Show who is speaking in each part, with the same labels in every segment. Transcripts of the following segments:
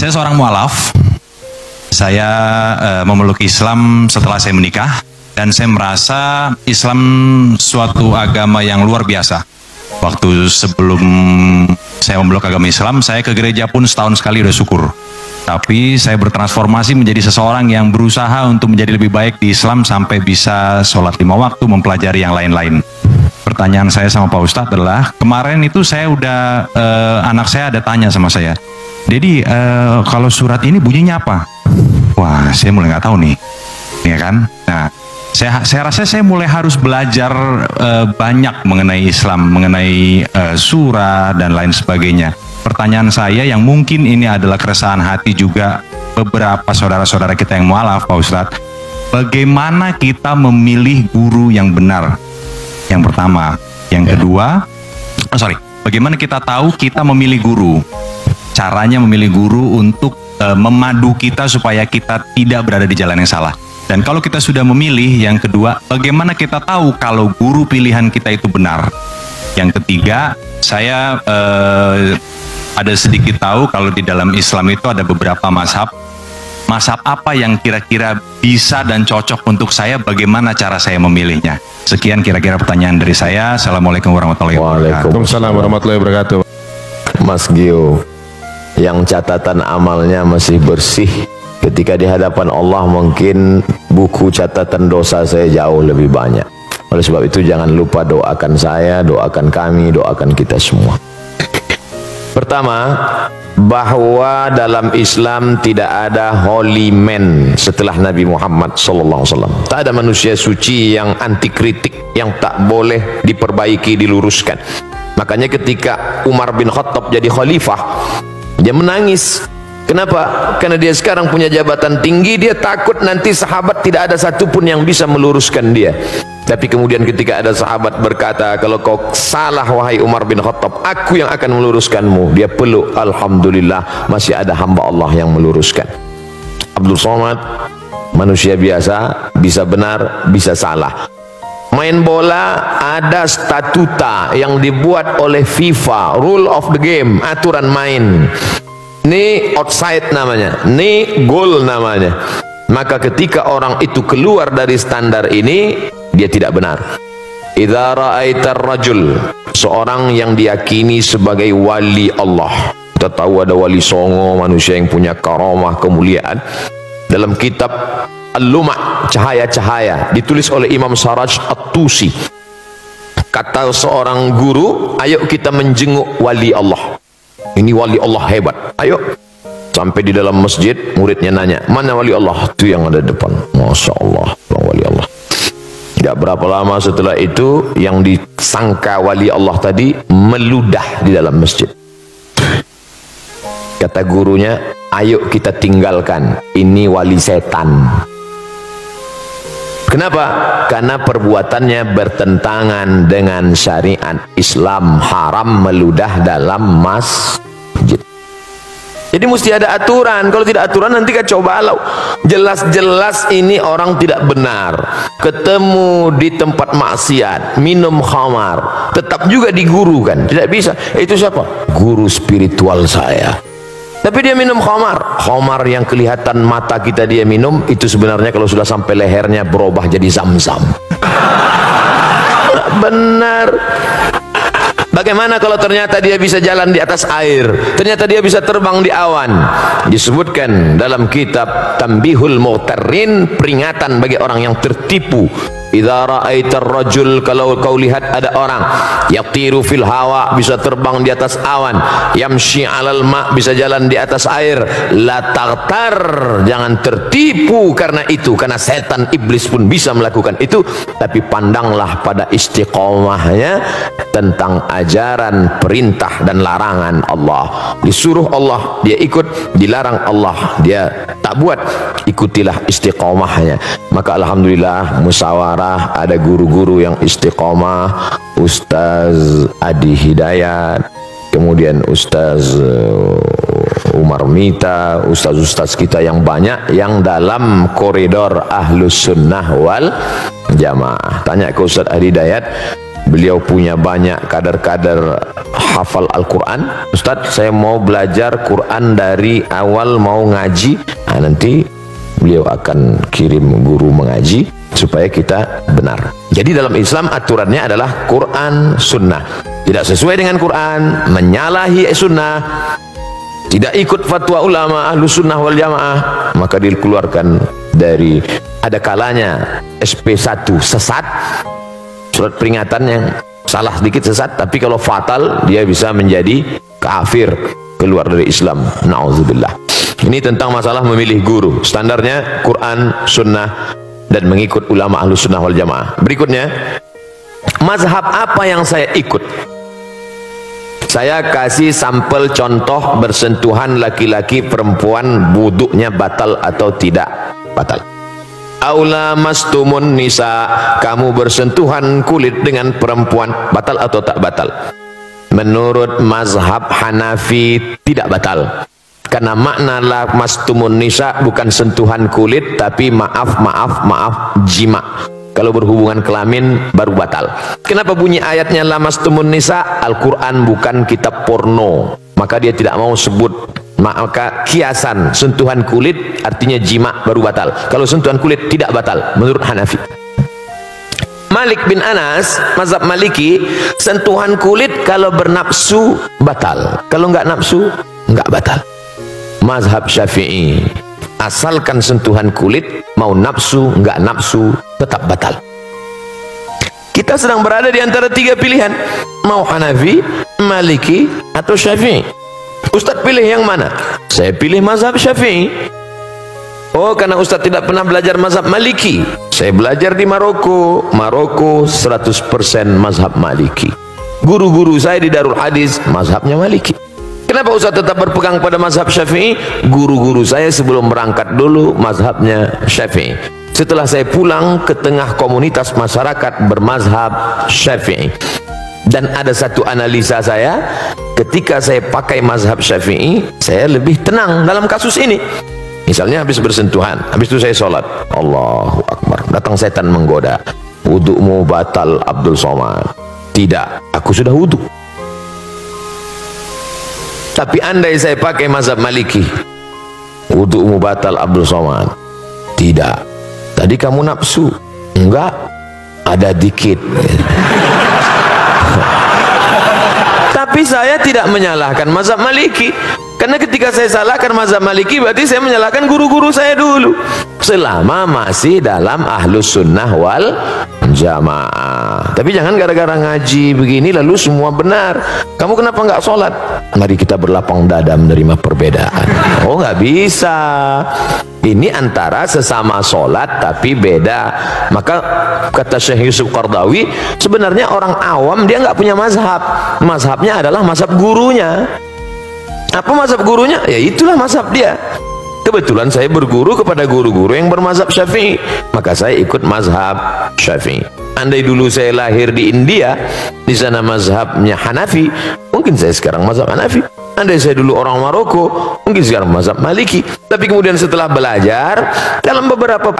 Speaker 1: Saya seorang mualaf. Saya memeluk Islam setelah saya menikah, dan saya merasa Islam suatu agama yang luar biasa. Waktu sebelum saya memeluk agama Islam, saya ke gereja pun setahun sekali udah syukur. Tapi saya bertransformasi menjadi seseorang yang berusaha untuk menjadi lebih baik di Islam sampai bisa sholat 5 waktu, mempelajari yang lain-lain. Pertanyaan saya sama Pak Ustadz adalah, kemarin itu saya udah, anak saya ada tanya sama saya, Dedi, kalau surat ini bunyinya apa? Wah, saya mulai nggak tahu nih, ya kan? Nah, saya rasa saya mulai harus belajar banyak mengenai Islam, mengenai surah dan lain sebagainya. Pertanyaan saya yang mungkin ini adalah keresahan hati juga beberapa saudara-saudara kita yang mualaf, Pak Ustadz. Bagaimana kita memilih guru yang benar? Yang pertama. Yang kedua, bagaimana kita tahu kita memilih guru? Caranya memilih guru untuk memadu kita supaya kita tidak berada di jalan yang salah. Dan kalau kita sudah memilih, yang kedua, bagaimana kita tahu kalau guru pilihan kita itu benar? Yang ketiga, saya ada sedikit tahu kalau di dalam Islam itu ada beberapa mazhab. Mazhab apa yang kira-kira bisa dan cocok untuk saya, bagaimana cara saya memilihnya? Sekian kira-kira pertanyaan dari saya. Assalamualaikum warahmatullahi wabarakatuh.
Speaker 2: Waalaikumsalam warahmatullahi wabarakatuh. Mas Gio, yang catatan amalnya masih bersih, ketika di hadapan Allah mungkin buku catatan dosa saya jauh lebih banyak. Oleh sebab itu jangan lupa doakan saya, doakan kami, doakan kita semua. Pertama, bahwa dalam Islam tidak ada holy man setelah Nabi Muhammad SAW. Tak ada manusia suci yang anti kritik, yang tak boleh diperbaiki, diluruskan. Makanya ketika Umar bin Khattab jadi khalifah, dia menangis. Kenapa? Karena dia sekarang punya jabatan tinggi, dia takut nanti sahabat tidak ada satupun yang bisa meluruskan dia. Tapi kemudian ketika ada sahabat berkata, kalau kau salah wahai Umar bin Khattab, aku yang akan meluruskanmu, dia peluk, alhamdulillah masih ada hamba Allah yang meluruskan. Abdul Somad, manusia biasa, bisa benar, bisa salah. Main bola ada statuta yang dibuat oleh FIFA, rule of the game, aturan main. Ini outside namanya, ini goal namanya. Maka ketika orang itu keluar dari standar ini, dia tidak benar. Idza ra'aitar rajul, seorang yang diyakini sebagai wali Allah. Kita tahu ada wali songo, manusia yang punya karamah, kemuliaan. Dalam kitab Al-Luma', cahaya-cahaya, ditulis oleh Imam Saraj At-Tusi. Kata seorang guru, ayo kita menjenguk wali Allah. Ini wali Allah hebat, ayo. Sampai di dalam masjid, muridnya nanya, mana wali Allah? Itu yang ada di depan. Masya Allah, wali Allah. Tidak berapa lama setelah itu, yang disangka wali Allah tadi meludah di dalam masjid. Kata gurunya, ayo kita tinggalkan, ini wali setan. Kenapa? Karena perbuatannya bertentangan dengan syariat Islam, haram meludah dalam masjid. Jadi mesti ada aturan. Kalau tidak aturan nanti kacau balau. Jelas-jelas ini orang tidak benar. Ketemu di tempat maksiat, minum khamar, tetap juga digurukan. Tidak bisa. Itu siapa? Guru spiritual saya. Tapi dia minum khamar. Khamar yang kelihatan mata kita dia minum, itu sebenarnya kalau sudah sampai lehernya berubah jadi zam-zam. Benar. Bagaimana kalau ternyata dia bisa jalan di atas air, ternyata dia bisa terbang di awan? Disebutkan dalam kitab Tanbihul Mughtarrin, peringatan bagi orang yang tertipu. Idza ra'aitar rajul, kalau kau lihat ada orang yatiru fil hawa, bisa terbang di atas awan, yamshi 'alal ma, bisa jalan di atas air, la taghtar, jangan tertipu karena itu, karena setan iblis pun bisa melakukan itu. Tapi pandanglah pada istiqomahnya tentang ajaran, perintah dan larangan Allah. Disuruh Allah dia ikut, dilarang Allah dia tak buat. Ikutilah istiqomahnya. Maka alhamdulillah musyawarah, ada guru-guru yang istiqomah, Ustaz Adi Hidayat, kemudian Ustaz Umar Mita, ustaz-ustaz kita yang banyak yang dalam koridor Ahlus Sunnah wal Jamaah. Tanya ke Ustaz Adi Hidayat, beliau punya banyak kader-kader hafal Al-Quran. Ustadz, saya mau belajar Quran dari awal, mau ngaji. Nah, nanti beliau akan kirim guru mengaji supaya kita benar. Jadi dalam Islam aturannya adalah Quran Sunnah. Tidak sesuai dengan Quran, menyalahi Sunnah, tidak ikut fatwa ulama ahlu sunnah wal jamaah, maka dikeluarkan dari, ada kalanya SP1 sesat, surat peringatan yang salah sedikit sesat, tapi kalau fatal dia bisa menjadi kafir, keluar dari Islam. Na'udzubillah. Ini tentang masalah memilih guru. Standarnya Quran, Sunnah, dan mengikut ulama ahlu sunnah wal jamaah. Berikutnya, mazhab apa yang saya ikut? Saya kasih sampel contoh bersentuhan laki-laki perempuan, wuduknya batal atau tidak batal. Aula mastumun nisa, kamu bersentuhan kulit dengan perempuan, batal atau tak batal? Menurut mazhab Hanafi tidak batal, karena makna la mastumun nisa bukan sentuhan kulit, tapi maaf jima. Kalau berhubungan kelamin baru batal. Kenapa bunyi ayatnya lamastumun nisa? Al-Quran bukan kitab porno, maka dia tidak mau sebut. Maka kiasan sentuhan kulit artinya jima baru batal. Kalau sentuhan kulit tidak batal menurut Hanafi. Malik bin Anas, mazhab Maliki, sentuhan kulit kalau bernafsu batal, kalau nggak nafsu nggak batal. Mazhab Syafi'i, asalkan sentuhan kulit, mau nafsu nggak nafsu tetap batal. Kita sedang berada di antara tiga pilihan, mau Hanafi, Maliki, atau Syafi'i. Ustadz pilih yang mana? Saya pilih mazhab Syafi'i. Oh, karena Ustadz tidak pernah belajar mazhab Maliki. Saya belajar di Maroko. Maroko 100% mazhab Maliki. Guru-guru saya di Darul Hadis mazhabnya Maliki. Kenapa Ustadz tetap berpegang pada mazhab Syafi'i? Guru-guru saya sebelum berangkat dulu mazhabnya Syafi'i. Setelah saya pulang ke tengah komunitas masyarakat bermazhab Syafi'i. Dan ada satu analisa saya, ketika saya pakai mazhab Syafi'i, saya lebih tenang dalam kasus ini. Misalnya habis bersentuhan, habis itu saya sholat, Allahu Akbar, datang setan menggoda, wudukmu batal Abdul Somad. Tidak, aku sudah wuduk. Tapi andai saya pakai mazhab Maliki, wudukmu batal Abdul Somad. Tidak, tadi kamu nafsu. Enggak, ada dikit. Tapi saya tidak menyalahkan mazhab Maliki, karena ketika saya salahkan mazhab Maliki berarti saya menyalahkan guru-guru saya dulu, selama masih dalam ahlus sunnah wal jamaah. Tapi jangan gara-gara ngaji begini lalu semua benar. Kamu kenapa nggak sholat? Mari kita berlapang dada menerima perbedaan. Oh, nggak bisa. Ini antara sesama sholat tapi beda. Maka kata Syekh Yusuf Qardawi, sebenarnya orang awam dia nggak punya mazhab. Mazhabnya adalah mazhab gurunya. Apa mazhab gurunya? Ya itulah mazhab dia. Kebetulan saya berguru kepada guru-guru yang bermazhab Syafi'i, maka saya ikut mazhab Syafi'i. Andai dulu saya lahir di India, di sana mazhabnya Hanafi, mungkin saya sekarang mazhab Hanafi. Andai saya dulu orang Maroko, mungkin sekarang mazhab Maliki. Tapi kemudian setelah belajar dalam beberapa,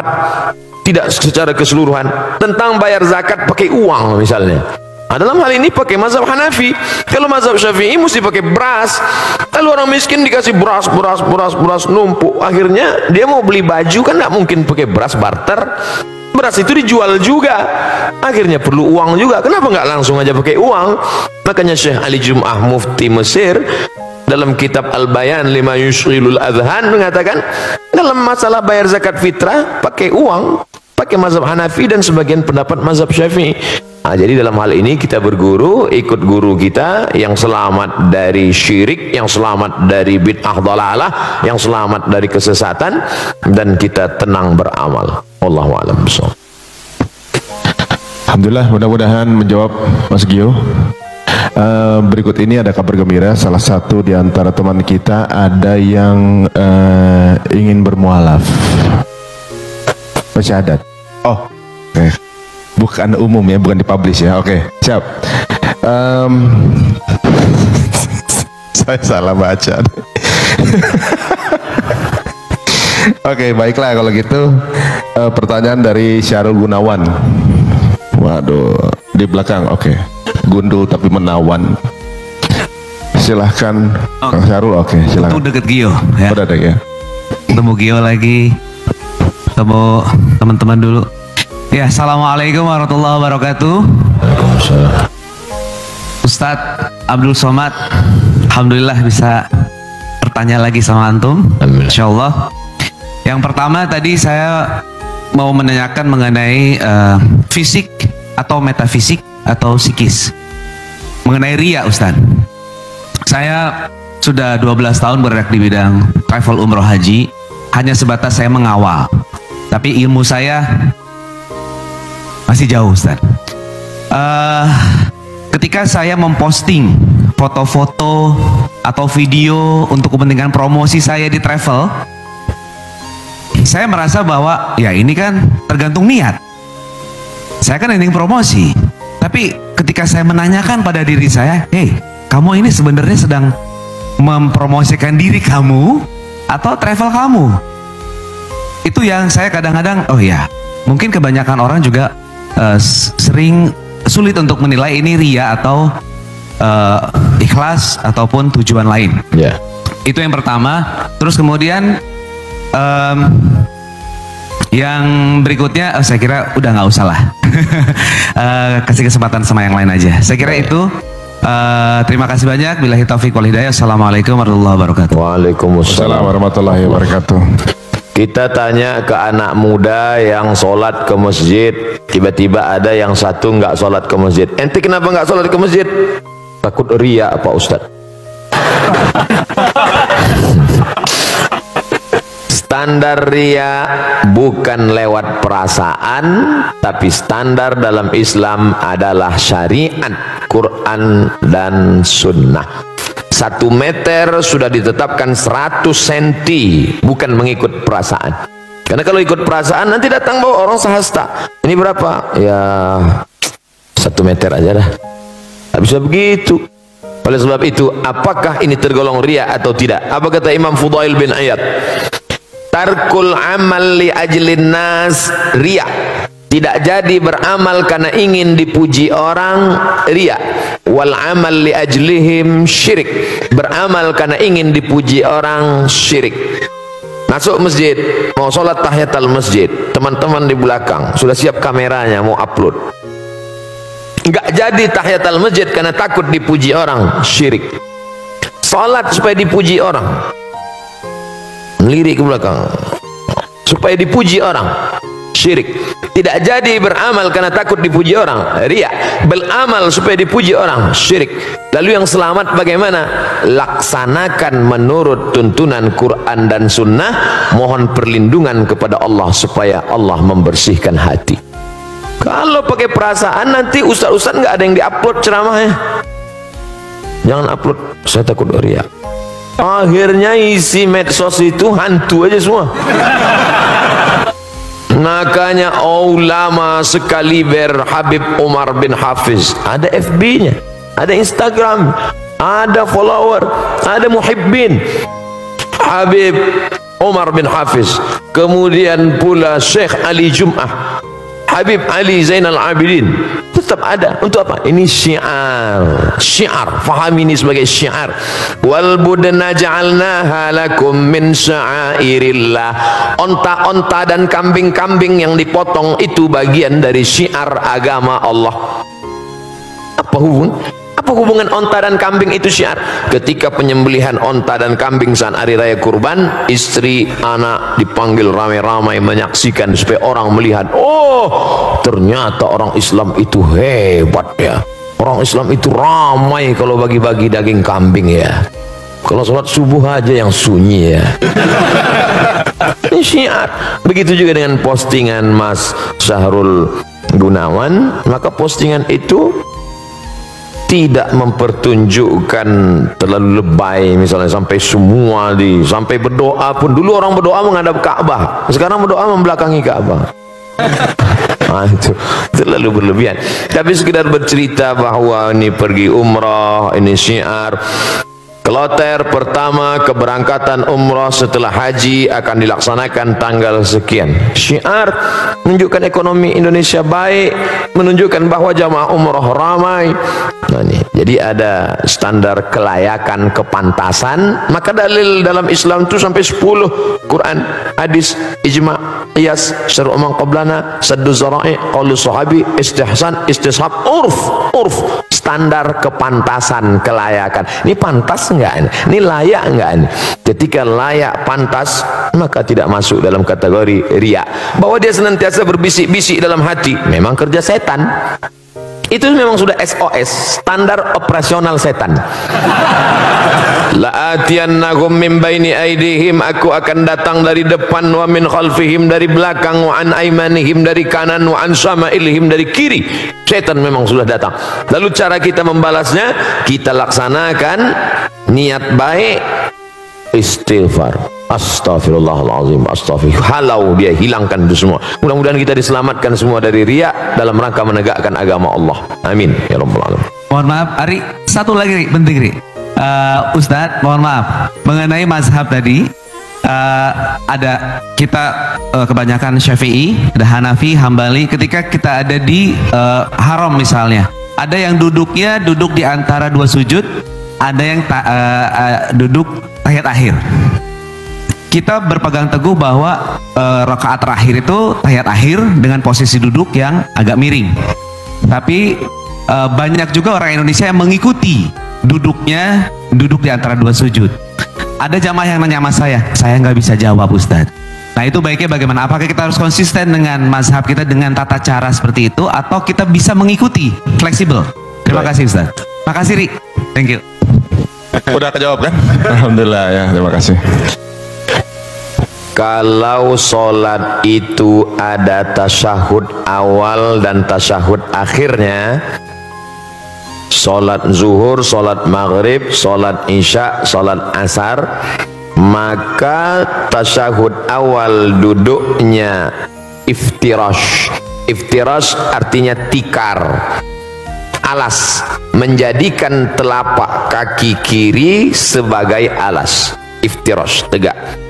Speaker 2: tidak secara keseluruhan, tentang bayar zakat pakai uang misalnya, dalam hal ini pakai mazhab Hanafi. Kalau mazhab Syafi'i mesti pakai beras. Lalu orang miskin dikasih beras numpuk. Akhirnya dia mau beli baju kan nggak mungkin pakai beras barter. Beras itu dijual juga. Akhirnya perlu uang juga. Kenapa nggak langsung aja pakai uang? Makanya Syekh Ali Jum'ah Mufti Mesir dalam kitab Al-Bayan lima yushghilul adhan mengatakan, dalam masalah bayar zakat fitrah pakai uang, pakai mazhab Hanafi dan sebagian pendapat mazhab Syafi'i. Nah, jadi dalam hal ini kita berguru, ikut guru kita yang selamat dari syirik, yang selamat dari bid'ah dhalalah, yang selamat dari kesesatan, dan kita tenang beramal. Wallahu a'lam bishawab.
Speaker 3: Alhamdulillah, mudah-mudahan menjawab Mas Gio. Berikut ini ada kabar gembira, salah satu di antara teman kita ada yang ingin bermualaf. Syahadat. Oh, okay. Bukan umum ya, bukan dipublish ya. Oke, siap. Saya salah baca. Oke, baiklah kalau gitu. Pertanyaan dari Syarul Gunawan. Waduh, Di belakang, oke. Gundul tapi menawan. Silahkan Kang Syahrul, oke, silahkan.
Speaker 4: Itu deket Gio ya.
Speaker 3: Udah deh ya.
Speaker 4: Ketemu Gio lagi. Ketemu teman-teman dulu. Ya, assalamualaikum warahmatullahi wabarakatuh. Ustadz Abdul Somad, alhamdulillah bisa bertanya lagi sama antum. Insyaallah. Yang pertama tadi saya mau menanyakan mengenai fisik atau metafisik atau psikis. Mengenai ria, Ustadz. Saya sudah 12 tahun bergerak di bidang travel umroh haji. Hanya sebatas saya mengawal. Tapi ilmu saya masih jauh, Ustaz. Ketika saya memposting foto-foto atau video untuk kepentingan promosi saya di travel, saya merasa bahwa ya ini kan tergantung niat. Saya kan ingin promosi. Tapi ketika saya menanyakan pada diri saya, hey, kamu ini sebenarnya sedang mempromosikan diri kamu atau travel kamu? Itu yang saya kadang-kadang, oh ya, mungkin kebanyakan orang juga sering sulit untuk menilai ini ria atau ikhlas ataupun tujuan lain.
Speaker 2: Ya.
Speaker 4: Itu yang pertama. Terus kemudian yang berikutnya, saya kira udah nggak usah lah. Kasih kesempatan sama yang lain aja. Saya kira itu. Terima kasih banyak. Billahi taufiq wal hidayah. Assalamualaikum warahmatullahi wabarakatuh.
Speaker 2: Waalaikumsalam
Speaker 3: warahmatullahi wabarakatuh.
Speaker 2: Kita tanya ke anak muda yang sholat ke masjid, tiba-tiba ada yang satu nggak sholat ke masjid. Ente kenapa nggak sholat ke masjid? Takut ria apa Ustaz? Standar ria bukan lewat perasaan, tapi standar dalam Islam adalah syariat, Quran dan Sunnah. 1 meter sudah ditetapkan 100 cm, bukan mengikut perasaan. Karena kalau ikut perasaan nanti datang bawa orang sehasta. Ini berapa? Ya 1 meter aja dah. Tak bisa begitu. Oleh sebab itu, apakah ini tergolong ria atau tidak? Apa kata Imam Fudail bin Iyad? Tarkul amal li ajlin nas ria. Tidak jadi beramal karena ingin dipuji orang, ria. Wal amal li ajlihim syirik. Beramal karena ingin dipuji orang, syirik. Masuk masjid, mau sholat tahiyatul masjid, teman-teman di belakang sudah siap kameranya mau upload. Enggak jadi tahiyatul masjid karena takut dipuji orang, syirik. Sholat supaya dipuji orang, melirik ke belakang supaya dipuji orang, syirik. Tidak jadi beramal karena takut dipuji orang, ria. Beramal supaya dipuji orang, syirik. Lalu yang selamat bagaimana? Laksanakan menurut tuntunan Quran dan Sunnah. Mohon perlindungan kepada Allah supaya Allah membersihkan hati. Kalau pakai perasaan nanti ustaz-ustaz nggak ada yang diupload ceramahnya. Jangan upload, saya takut ria. Akhirnya isi medsos itu hantu aja semua. Makanya ulama sekaliber Habib Umar bin Hafiz, ada FB-nya, ada Instagram, ada follower, ada muhibbin. Habib Umar bin Hafiz, kemudian pula Syekh Ali Jum'ah, Habib Ali Zainal Abidin, tetap ada. Untuk apa? Ini syiar. Syiar, fahami ini sebagai syiar. Wal budna ja'alnaha lakum min sya'airillah. Onta-onta dan kambing-kambing yang dipotong itu bagian dari syiar agama Allah. Apa hubungan onta dan kambing itu syiar? Ketika penyembelihan onta dan kambing saat hari raya kurban, istri, anak dipanggil ramai-ramai menyaksikan supaya orang melihat, oh ternyata orang Islam itu hebat ya. Orang Islam itu ramai kalau bagi-bagi daging kambing ya. Kalau sholat subuh aja yang sunyi ya. Ini syiar. Begitu juga dengan postingan Mas Syahrul Gunawan, maka postingan itu tidak mempertunjukkan terlalu lebay, misalnya sampai semua sampai berdoa pun. Dulu orang berdoa menghadap Ka'bah, sekarang berdoa membelakangi Ka'bah. Itu terlalu berlebihan. Tapi sekedar bercerita bahwa ini pergi umrah, ini syiar. Kloter pertama keberangkatan umrah setelah haji akan dilaksanakan tanggal sekian. Syiar menunjukkan ekonomi Indonesia baik, menunjukkan bahwa jamaah umrah ramai. Nah, ini. Jadi ada standar kelayakan, kepantasan. Maka dalil dalam Islam itu sampai 10. Quran, hadis, ijma', qiyas, syar'u man qablana, saddu zara'i, qaulu sahabi, istihsan, istishab, urf. Standar kepantasan, kelayakan. Ini pantas enggak ini? Ini layak enggak ini? Ketika layak, pantas, maka tidak masuk dalam kategori riya. Bahwa dia senantiasa berbisik-bisik dalam hati, memang kerja setan. Itu memang sudah SOS, standar operasional setan. La'atiyannahum min baini aidihim, aku akan datang dari depan, wa min khalfihim, dari belakang, wa an aimanihim, dari kanan, wa an syama'ilihim, dari kiri. Setan memang sudah datang. Lalu cara kita membalasnya, kita laksanakan niat baik, istighfar, astaghfirullahaladzim, astaghfirullah, halau dia hilangkan itu semua. Mudah-mudahan kita diselamatkan semua dari riya dalam rangka menegakkan agama Allah. Amin ya rabbal alamin.
Speaker 4: Mohon maaf, Ari, satu lagi Ri, penting Ri. Ustadz, mohon maaf mengenai mazhab tadi. Ada kita kebanyakan Syafi'i, ada Hanafi, Hambali. Ketika kita ada di haram misalnya, ada yang duduk di antara dua sujud, ada yang duduk tahiyat akhir. Kita berpegang teguh bahwa rakaat terakhir itu tahiyat akhir dengan posisi duduk yang agak miring. Tapi banyak juga orang Indonesia yang mengikuti duduk di antara dua sujud. Ada jamaah yang nanya sama saya nggak bisa jawab Ustadz. Nah itu baiknya bagaimana? Apakah kita harus konsisten dengan mazhab kita dengan tata cara seperti itu, atau kita bisa mengikuti, fleksibel? Terima kasih Ustadz. Makasih Ri. Thank you.
Speaker 3: Udah kejawab kan? Alhamdulillah ya, terima kasih.
Speaker 2: Kalau sholat itu ada tasyahud awal dan tasyahud akhirnya, sholat zuhur, sholat maghrib, sholat isya, sholat asar, maka tasyahud awal duduknya iftirash. Iftirash artinya tikar, alas, menjadikan telapak kaki kiri sebagai alas. Iftirash, tegak.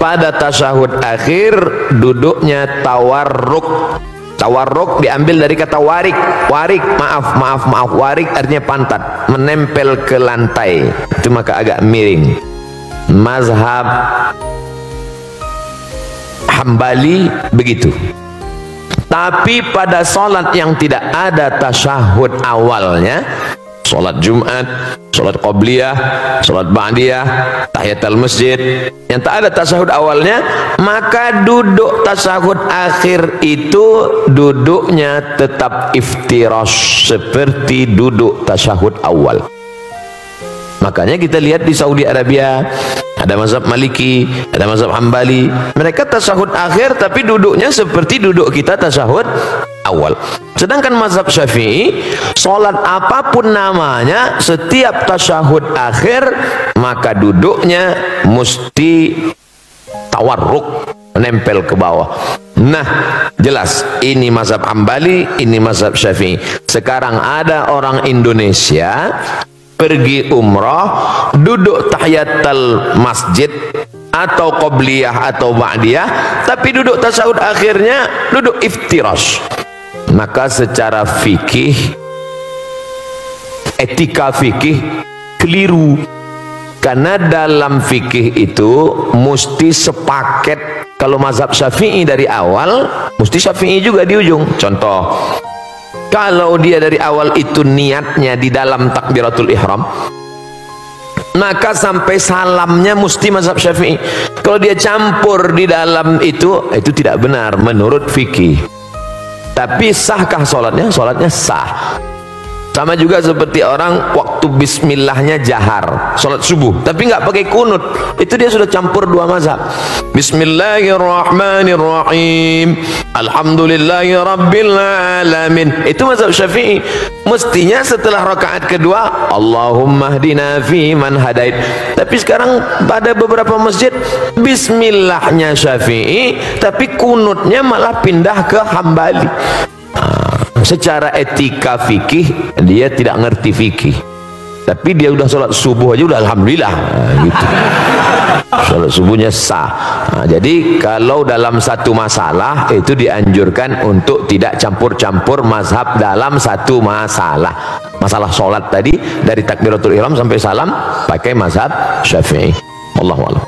Speaker 2: Pada tasyahud akhir duduknya tawarruk. Tawarruk diambil dari kata warik. Warik, maaf, warik artinya pantat, menempel ke lantai. Itu maka agak miring. Mazhab Hambali begitu. Tapi pada sholat yang tidak ada tasyahud awalnya, sholat Jumat, sholat Qobliyah, sholat Ba'diyah, tahiyatul masjid, yang tak ada tasyahud awalnya, maka duduk tasyahud akhir itu duduknya tetap iftirash seperti duduk tasyahud awal. Makanya kita lihat di Saudi Arabia ada mazhab Maliki, ada mazhab Hambali, mereka tasyahud akhir tapi duduknya seperti duduk kita tasyahud awal. Sedangkan mazhab Syafi'i, sholat apapun namanya, setiap tasyahud akhir maka duduknya mesti tawarruk, menempel ke bawah. Nah, jelas ini mazhab Hambali, ini mazhab Syafi'i. Sekarang ada orang Indonesia pergi umrah, duduk tahiyatul masjid atau qobliyah atau ba'diyah, tapi duduk tasyahud akhirnya duduk iftirash. Maka secara fikih, etika fikih keliru, karena dalam fikih itu mesti sepaket. Kalau mazhab Syafi'i dari awal, mesti Syafi'i juga di ujung. Contoh, kalau dia dari awal itu niatnya di dalam takbiratul ihram, maka sampai salamnya mesti mazhab Syafi'i. Kalau dia campur di dalam itu tidak benar menurut fikih. Tapi sahkah sholatnya? Sholatnya sah. Sama juga seperti orang waktu bismillahnya jahar, sholat subuh, tapi nggak pakai kunut, itu dia sudah campur dua mazhab. Bismillahirrahmanirrahim, alhamdulillahi rabbil alamin, itu mazhab Syafi'i. Mestinya setelah rakaat kedua, Allahumma hdina fi man hadait. Tapi sekarang pada beberapa masjid bismillahnya Syafi'i, tapi kunutnya malah pindah ke Hambali. Secara etika fikih dia tidak ngerti fikih. tapi dia udah sholat subuh aja udah alhamdulillah, gitu. Sholat subuhnya sah. Nah, jadi kalau dalam satu masalah itu dianjurkan untuk tidak campur-campur mazhab dalam satu masalah. Masalah sholat tadi dari takbiratul ihram sampai salam pakai mazhab Syafi'i. Wallahu a'lam.